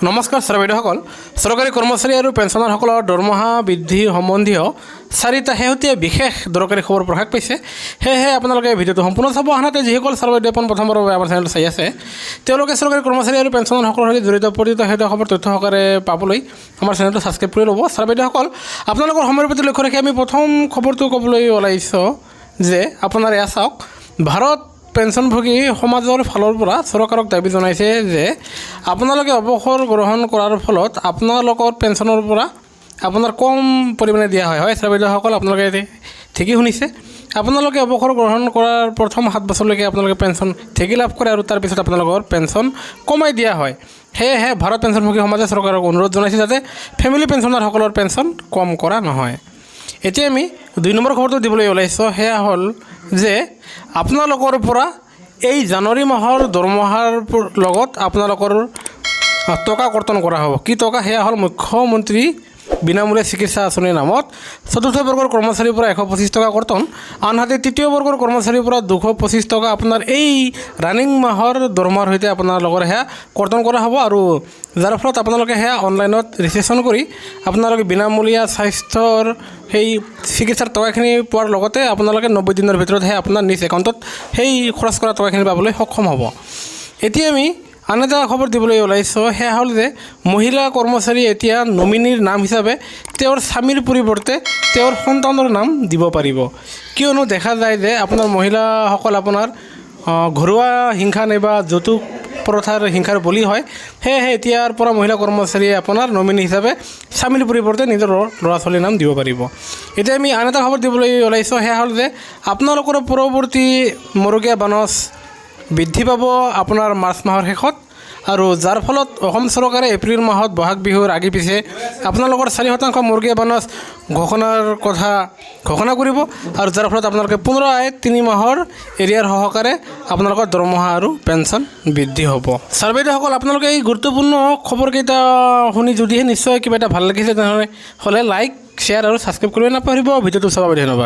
নমস্কাৰ ছাৰ বাইদেউসকল, চৰকাৰী কৰ্মচাৰী আৰু পেঞ্চনাৰসকলৰ দৰমহা বৃদ্ধি সম্বন্ধীয় 4টা শেহতীয়া বিশেষ দৰকাৰী খবৰ প্ৰকাশ পাইছে। সেয়েহে আপোনালোকে ভিডিঅ'টো সম্পূৰ্ণ চাব। আনহাতে যিসকল ছাৰ বাইদেউ প্ৰথমবাৰৰ বাবে আমাৰ চেনেলটো চাই আছে, তেওঁলোকে চৰকাৰী কৰ্মচাৰী আৰু পেঞ্চনাৰসকলৰ সৈতে জড়িত প্ৰতিটো শেহতীয়া খবৰ তথ্য সহকাৰে পাবলৈ আমাৰ চেনেলটো ছাবস্ক্ৰাইব কৰি ল'ব। ছাৰ বাইদেউসকল, আপোনালোকৰ সময়ৰ প্ৰতি লক্ষ্য ৰাখি আমি প্ৰথম খবৰটো ক'বলৈ ওলাইছোঁ যে আপোনাৰ এয়া চাওক, ভাৰত পেঞ্চনভোগী সমাজৰ ফালৰ পৰা চৰকাৰক দাবী জনাইছে যে আপোনালোকে অৱসৰ গ্ৰহণ কৰাৰ ফলত আপোনালোকৰ পেঞ্চনৰ পৰা আপোনাৰ কম পৰিমাণে দিয়া হয় ছাৰ বাইদেউসকল, আপোনালোকে ঠিকেই শুনিছে। আপোনালোকে অৱসৰ গ্ৰহণ কৰাৰ প্ৰথম 7 বছৰলৈকে আপোনালোকে পেঞ্চন ঠিকেই লাভ কৰে আৰু তাৰপিছত আপোনালোকৰ পেঞ্চন কমাই দিয়া হয়। সেয়েহে ভাৰত পেঞ্চনভোগী সমাজে চৰকাৰক অনুৰোধ জনাইছে যাতে ফেমিলি পেঞ্চনাৰসকলৰ পেঞ্চন কম কৰা নহয়। এতিয়া আমি 2 নম্বৰ খবৰটো দিবলৈ ওলাইছোঁ, সেয়া হ'ল যে আপোনালোকৰ পৰা এই জানুৱাৰী মাহৰ দৰমহাৰ লগত আপোনালোকৰ টকা কৰ্তন কৰা হ'ব। কি টকা? সেয়া হ'ল মুখ্যমন্ত্ৰী বিনামূলীয়া চিকিৎসা আঁচনিৰ নামত 4ৰ্থ বৰ্গৰ কৰ্মচাৰীৰ পৰা 125 টকা কৰ্তন, আনহাতে 3য় বৰ্গৰ কৰ্মচাৰীৰ পৰা 225 টকা আপোনাৰ এই ৰানিং মাহৰ দৰমহাৰ সৈতে আপোনালোকৰ সেয়া কৰ্তন কৰা হ'ব। আৰু যাৰ ফলত আপোনালোকে সেয়া অনলাইনত ৰেজিষ্ট্ৰেশ্যন কৰি আপোনালোকে বিনামূলীয়া স্বাস্থ্যৰ সেই চিকিৎসাৰ টকাখিনি পোৱাৰ লগতে আপোনালোকে 90 দিনৰ ভিতৰতহে আপোনাৰ নিজ একাউণ্টত সেই খৰচ কৰা টকাখিনি পাবলৈ সক্ষম হ'ব। এতিয়া আমি আন এটা খবৰ দিবলৈ ওলাইছোঁ, সেয়া হ'ল যে মহিলা কৰ্মচাৰী এতিয়া নমিনীৰ নাম হিচাপে তেওঁৰ স্বামীৰ পৰিৱৰ্তে তেওঁৰ সন্তানৰ নাম দিব পাৰিব। কিয়নো দেখা যায় যে আপোনাৰ মহিলাসকল আপোনাৰ ঘৰুৱা হিংসা নাইবা যৌতুক প্ৰথাৰ হিংসাৰ বলি হয়। সেয়েহে এতিয়াৰ পৰা মহিলা কৰ্মচাৰীয়ে আপোনাৰ নমিনী হিচাপে স্বামীৰ পৰিৱৰ্তে নিজৰ ল'ৰা ছোৱালীৰ নাম দিব পাৰিব। এতিয়া আমি আন এটা খবৰ দিবলৈ ওলাইছোঁ, সেয়া হ'ল যে আপোনালোকৰ পৰৱৰ্তী মৰুগীয়া বানচ বৃদ্ধি পাব আপোনাৰ মাৰ্চ মাহৰ শেষত, আৰু যাৰ ফলত অসম চৰকাৰে এপ্ৰিল মাহত বহাগ বিহুৰ আগে পিছে আপোনালোকৰ 4% মৰুগীয়া বানচ ঘোষণাৰ কথা ঘোষণা কৰিব, আৰু যাৰ ফলত আপোনালোকে 3 মাহৰ এৰিয়াৰ সহকাৰে আপোনালোকৰ দৰমহা আৰু পেঞ্চন বৃদ্ধি হ'ব। ছাৰ বাইদেউসকল, আপোনালোকে এই গুৰুত্বপূৰ্ণ খবৰকেইটা শুনি যদিহে নিশ্চয় কিবা এটা ভাল লাগিছে তেনেহ'লে লাইক, শ্বেয়াৰ আৰু ছাবস্ক্ৰাইব কৰিব নাপাহৰিব। ভিডিঅ'টো চাব ধন্যবাদ।